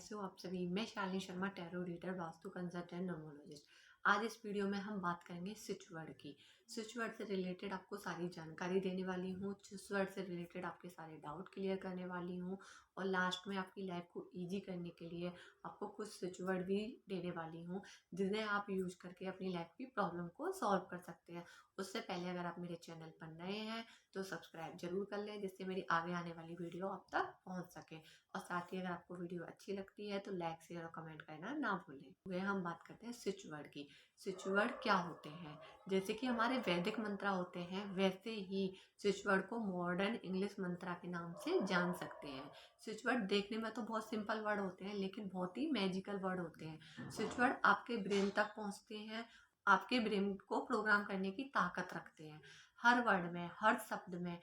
कैसे हो आप सभी। मैं Shalini Sharma, tarot reader, vastu consultant, numerologist. आज इस वीडियो में हम बात करेंगे स्विच वर्ड की। स्विच वर्ड से रिलेटेड आपको सारी जानकारी देने वाली हूँ, स्विच वर्ड से रिलेटेड आपके सारे डाउट क्लियर करने वाली हूँ और लास्ट में आपकी लाइफ को ईजी करने के लिए आपको कुछ स्विच वर्ड भी देने वाली हूँ जिन्हें आप यूज करके अपनी लाइफ की प्रॉब्लम को सॉल्व कर सकते हैं। उससे पहले अगर आप मेरे चैनल पर नए हैं तो सब्सक्राइब जरूर कर लें, जिससे मेरी आगे आने वाली वीडियो आप तक पहुँच सके। और साथ ही अगर आपको वीडियो अच्छी लगती है तो लाइक, शेयर और कमेंट करना ना भूलें। वे हम बात करते हैं स्विच वर्ड की। स्विच वर्ड क्या होते हैं? जैसे कि हमारे वैदिक मंत्र होते हैं, वैसे ही स्विच वर्ड को मॉडर्न इंग्लिश मंत्रा के नाम से जान सकते हैं। स्विच वर्ड देखने में तो बहुत सिंपल वर्ड होते हैं, लेकिन बहुत ही मैजिकल वर्ड होते हैं। स्विच वर्ड आपके ब्रेन तक पहुंचते हैं, आपके ब्रेन को प्रोग्राम करने की ताकत रखते हैं। हर वर्ड में, हर शब्द में,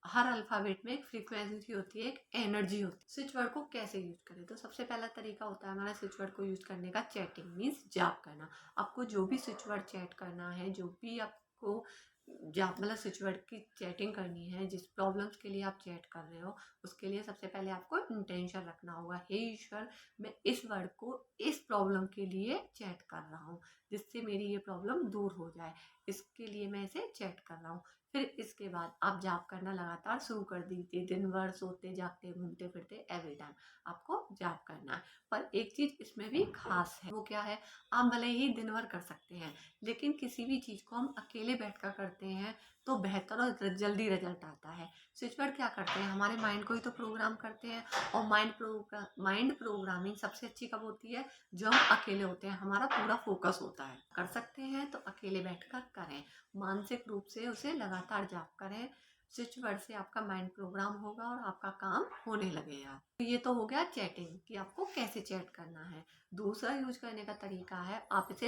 हर अल्फाबेट में एक फ्रीक्वेंसी होती है, एक एनर्जी होती है। स्विच वर्ड को कैसे यूज करें? तो सबसे पहला तरीका होता है हमारा स्विच वर्ड को यूज करने का चैटिंग मीन्स जाप करना। आपको जो भी स्विच वर्ड चैट करना है, जो भी आपको जाप मतलब स्विच वर्ड की चैटिंग करनी है, जिस प्रॉब्लम्स के लिए आप चैट कर रहे हो, उसके लिए सबसे पहले आपको इंटेंशन रखना होगा। हे ईश्वर, मैं इस वर्ड को इस प्रॉब्लम के लिए चैट कर रहा हूँ, जिससे मेरी ये प्रॉब्लम दूर हो जाए, इसके लिए मैं इसे चैट कर रहा हूँ। फिर इसके बाद आप जाप करना लगातार शुरू कर दीजिए। दिन भर सोते जागते घूमते फिरते एवरी टाइम आपको जाप करना है। पर एक चीज इसमें भी खास है, वो क्या है? आप भले ही दिन भर कर सकते हैं, लेकिन किसी भी चीज को हम अकेले बैठकर करते हैं तो बेहतर और जल्दी रिजल्ट आता है। स्विच वर्ड क्या करते हैं? हमारे माइंड को ही तो प्रोग्राम करते हैं, और माइंड प्रोग्रामिंग सबसे अच्छी कब होती है? जब हम अकेले होते हैं, हमारा पूरा फोकस होता है। कर सकते हैं तो अकेले बैठकर करें, मानसिक रूप से उसे लगातार जाप करें। स्विच वर्ड से आपका माइंड प्रोग्राम होगा और आपका काम होने लगेगा। तो ये तो हो गया चैटिंग कि आपको कैसे चैट करना है। दूसरा यूज करने का तरीका है, आप इसे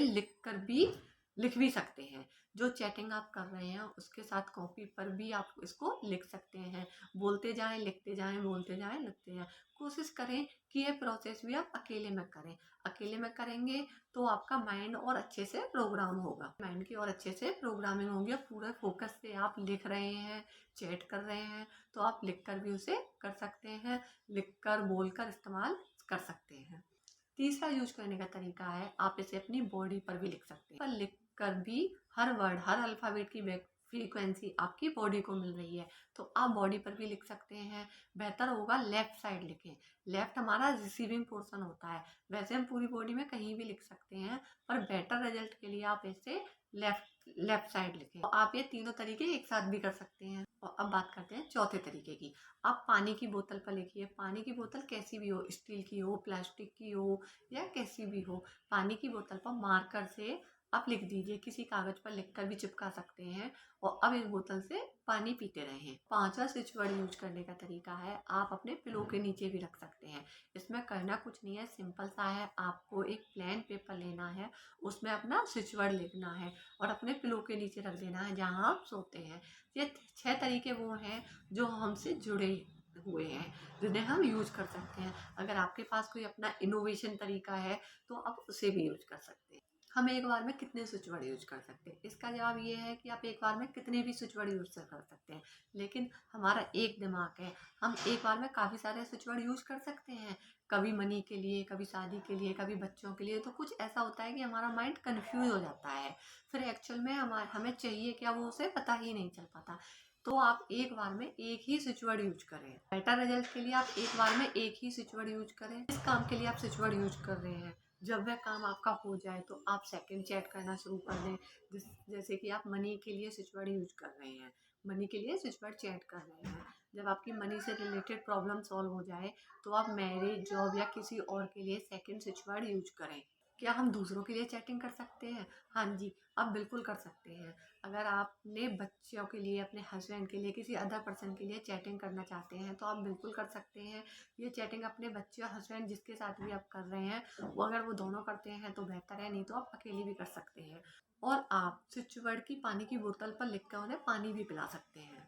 लिख भी सकते हैं। जो चैटिंग आप कर रहे हैं उसके साथ कॉपी पर भी आप इसको लिख सकते हैं। बोलते जाएं, लिखते जाएं, बोलते जाएं, लिखते जाएं। कोशिश करें कि ये प्रोसेस भी आप अकेले में करें। अकेले में करेंगे तो आपका माइंड और अच्छे से प्रोग्राम होगा, माइंड की और अच्छे से प्रोग्रामिंग होगी। पूरे फोकस से आप लिख रहे हैं, चैट कर रहे हैं, तो आप लिखकर भी उसे कर सकते हैं, लिखकर बोलकर इस्तेमाल कर सकते हैं। तीसरा यूज करने का तरीका है, आप इसे अपनी बॉडी पर भी लिख सकते हैं। पर लिख कर भी हर वर्ड, हर अल्फाबेट की फ्रीक्वेंसी आपकी बॉडी को मिल रही है, तो आप बॉडी पर भी लिख सकते हैं। बेहतर होगा लेफ्ट साइड लिखें। लेफ्ट हमारा रिसीविंग पोर्शन होता है। वैसे हम पूरी बॉडी में कहीं भी लिख सकते हैं, पर बेटर रिजल्ट के लिए आप इसे लेफ्ट साइड लिखें। तो आप ये तीनों तरीके एक साथ भी कर सकते हैं। और अब बात करते हैं चौथे तरीके की। आप पानी की बोतल पर लिखिए। पानी की बोतल कैसी भी हो, स्टील की हो, प्लास्टिक की हो, या कैसी भी हो, पानी की बोतल पर मार्कर से आप लिख दीजिए। किसी कागज पर लिखकर भी चिपका सकते हैं। और अब इस बोतल से पानी पीते रहें। पांचवा स्विच वर्ड यूज करने का तरीका है, आप अपने पिलो के नीचे भी रख सकते हैं। इसमें करना कुछ नहीं है, सिंपल सा है। आपको एक प्लेन पेपर लेना है, उसमें अपना स्विच वर्ड लिखना है और अपने पिलो के नीचे रख देना है जहाँ आप सोते हैं। ये 6 तरीके वो हैं जो हमसे जुड़े हुए हैं, जिन्हें हम यूज कर सकते हैं। अगर आपके पास कोई अपना इनोवेशन तरीका है तो आप उसे भी यूज कर सकते हैं। हम एक बार में कितने स्विच वर्ड यूज कर सकते हैं? इसका जवाब ये है कि आप एक बार में कितने भी स्विच वर्ड यूज कर सकते हैं, लेकिन हमारा एक दिमाग है, हम एक बार में काफ़ी सारे स्विच वर्ड यूज कर सकते हैं। कभी मनी के लिए, कभी शादी के लिए, कभी बच्चों के लिए। तो कुछ ऐसा होता है कि हमारा माइंड कंफ्यूज हो जाता है, फिर एक्चुअल में हमें चाहिए क्या वो उसे पता ही नहीं चल पाता। तो आप एक बार में एक ही स्विच वर्ड यूज करें। बेटर रिजल्ट के लिए आप एक बार में एक ही स्विच वर्ड यूज करें। इस काम के लिए आप स्विच वर्ड यूज कर रहे हैं, जब वह काम आपका हो जाए तो आप सेकंड चैट करना शुरू कर दें। जैसे कि आप मनी के लिए स्विच वर्ड यूज कर रहे हैं, मनी के लिए स्विच वर्ड चैट कर रहे हैं। जब आपकी मनी से रिलेटेड प्रॉब्लम सॉल्व हो जाए तो आप मैरिज, जॉब या किसी और के लिए सेकंड स्विच वर्ड यूज करें। क्या हम दूसरों के लिए चैटिंग कर सकते हैं? हाँ जी, आप बिल्कुल कर सकते हैं। अगर आपने बच्चों के लिए, अपने हस्बैंड के लिए, किसी अदर पर्सन के लिए चैटिंग करना चाहते हैं तो आप बिल्कुल कर सकते हैं। ये चैटिंग अपने बच्चे और हस्बैंड जिसके साथ भी आप कर रहे हैं, वो अगर वो दोनों करते हैं तो बेहतर है, नहीं तो आप अकेले भी कर सकते हैं। और आप स्विच वर्ड की पानी की बोतल पर लिखकर उन्हें पानी भी पिला सकते हैं।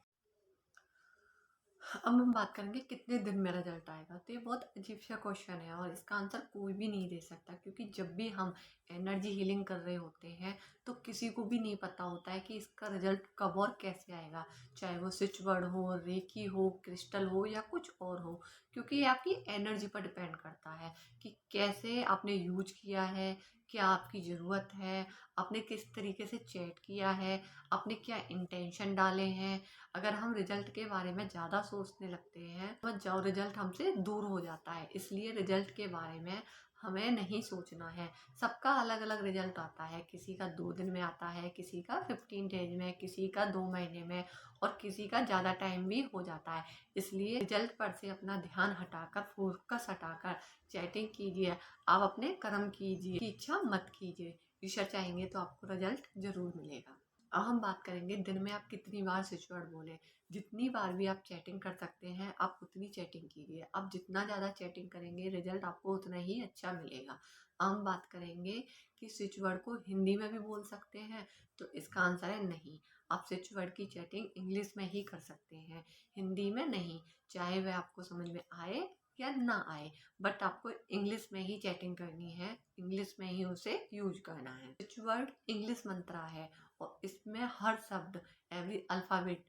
अब हम बात करेंगे कितने दिन में रिजल्ट आएगा। तो ये बहुत अजीब सा क्वेश्चन है और इसका आंसर कोई भी नहीं दे सकता, क्योंकि जब भी हम एनर्जी हीलिंग कर रहे होते हैं तो किसी को भी नहीं पता होता है कि इसका रिजल्ट कब और कैसे आएगा। चाहे वो स्विच वर्ड हो, रेकी हो, क्रिस्टल हो या कुछ और हो, क्योंकि ये आपकी एनर्जी पर डिपेंड करता है कि कैसे आपने यूज किया है, क्या आपकी ज़रूरत है, आपने किस तरीके से चैट किया है, आपने क्या इंटेंशन डाले हैं। अगर हम रिजल्ट के बारे में ज़्यादा सोचने लगते हैं तो जो रिजल्ट हमसे दूर हो जाता है, इसलिए रिजल्ट के बारे में हमें नहीं सोचना है। सबका अलग अलग रिजल्ट आता है, किसी का 2 दिन में आता है, किसी का 15 डेज में, किसी का 2 महीने में और किसी का ज़्यादा टाइम भी हो जाता है। इसलिए रिजल्ट पर से अपना ध्यान हटाकर, फोकस हटाकर चैटिंग कीजिए। आप अपने कर्म कीजिए, इच्छा मत कीजिए। ईश्वर चाहेंगे तो आपको रिजल्ट जरूर मिलेगा। अब हम बात करेंगे दिन में आप कितनी बार स्विच वर्ड बोले। जितनी बार भी आप चैटिंग कर सकते हैं आप उतनी चैटिंग कीजिए। आप जितना ज़्यादा चैटिंग करेंगे रिजल्ट आपको उतना ही अच्छा मिलेगा। अब हम बात करेंगे कि स्विच वर्ड को हिंदी में भी बोल सकते हैं, तो इसका आंसर है नहीं। आप स्विच वर्ड की चैटिंग इंग्लिश में ही कर सकते हैं, हिंदी में नहीं। चाहे वह आपको समझ में आए या ना आए, बट आपको इंग्लिश में ही चैटिंग करनी है, इंग्लिश में ही उसे यूज करना है। स्विच वर्ड इंग्लिश मंत्रा है और इसमें हर शब्द, एवरी अल्फ़ाबेट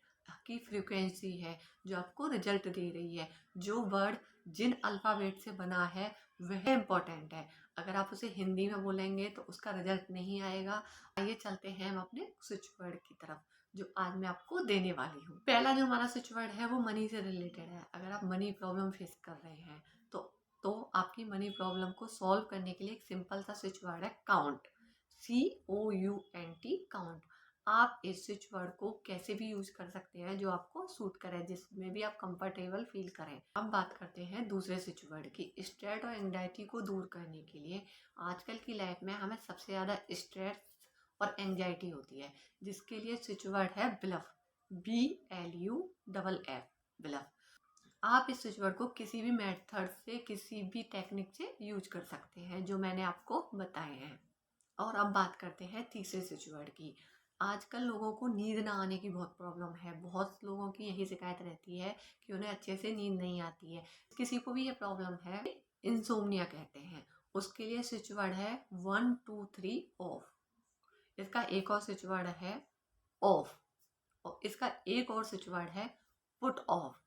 की फ्रीक्वेंसी है जो आपको रिजल्ट दे रही है। जो वर्ड जिन अल्फ़ाबेट से बना है वह इम्पोर्टेंट है। अगर आप उसे हिंदी में बोलेंगे तो उसका रिजल्ट नहीं आएगा। आइए चलते हैं हम अपने स्विच वर्ड की तरफ जो आज मैं आपको देने वाली हूँ। पहला जो हमारा स्विच वर्ड है वो मनी से रिलेटेड है। अगर आप मनी प्रॉब्लम फेस कर रहे हैं तो आपकी मनी प्रॉब्लम को सॉल्व करने के लिए एक सिंपल सा स्विच वर्ड है काउंट। COUNT, count. आप इस स्विच वर्ड को कैसे भी यूज कर सकते हैं जो आपको सूट करे, जिसमें भी आप कंफर्टेबल फील करें। अब बात करते हैं दूसरे स्विच वर्ड की। स्ट्रेस और एंग्जाइटी को दूर करने के लिए आजकल की लाइफ में हमें सबसे ज़्यादा स्ट्रेस और एंग्जाइटी होती है, जिसके लिए स्विच वर्ड है ब्लफ। BLUFF, bluff. आप इस स्विच वर्ड को किसी भी मेथड से, किसी भी टेक्निक से यूज कर सकते हैं जो मैंने आपको बताए हैं। और अब बात करते हैं तीसरे स्विच वर्ड की। आजकल लोगों को नींद ना आने की बहुत प्रॉब्लम है। बहुत लोगों की यही शिकायत रहती है कि उन्हें अच्छे से नींद नहीं आती है। किसी को भी ये प्रॉब्लम है, इंसोम्निया कहते हैं। उसके लिए स्विच वर्ड है 1 2 3 ऑफ। इसका एक और स्विच वर्ड है ऑफ, और इसका एक और स्विच वर्ड है पुट ऑफ।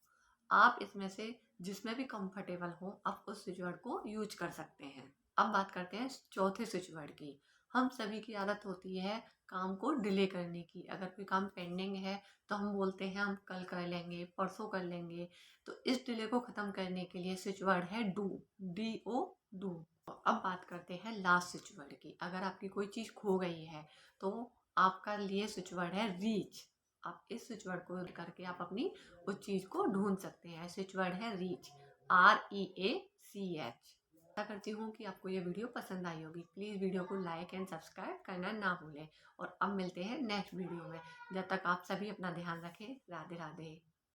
आप इसमें से जिसमें भी कंफर्टेबल हो आप उस स्विच वर्ड को यूज कर सकते हैं। अब बात करते हैं चौथे स्विच वर्ड की। हम सभी की आदत होती है काम को डिले करने की। अगर कोई काम पेंडिंग है तो हम बोलते हैं हम कल कर लेंगे, परसों कर लेंगे। तो इस डिले को ख़त्म करने के लिए स्विच वर्ड है डू। DO, do. अब बात करते हैं लास्ट स्विच वर्ड की। अगर आपकी कोई चीज़ खो गई है तो आपका लिए स्विच वर्ड है रीच। आप इस स्विच वर्ड को करके आप अपनी उस चीज़ को ढूंढ सकते हैं। स्विच वर्ड है रीच, REACH। आशा करती हूँ कि आपको ये वीडियो पसंद आई होगी। प्लीज़ वीडियो को लाइक एंड सब्सक्राइब करना ना भूलें। और अब मिलते हैं नेक्स्ट वीडियो में। जब तक आप सभी अपना ध्यान रखें। राधे राधे।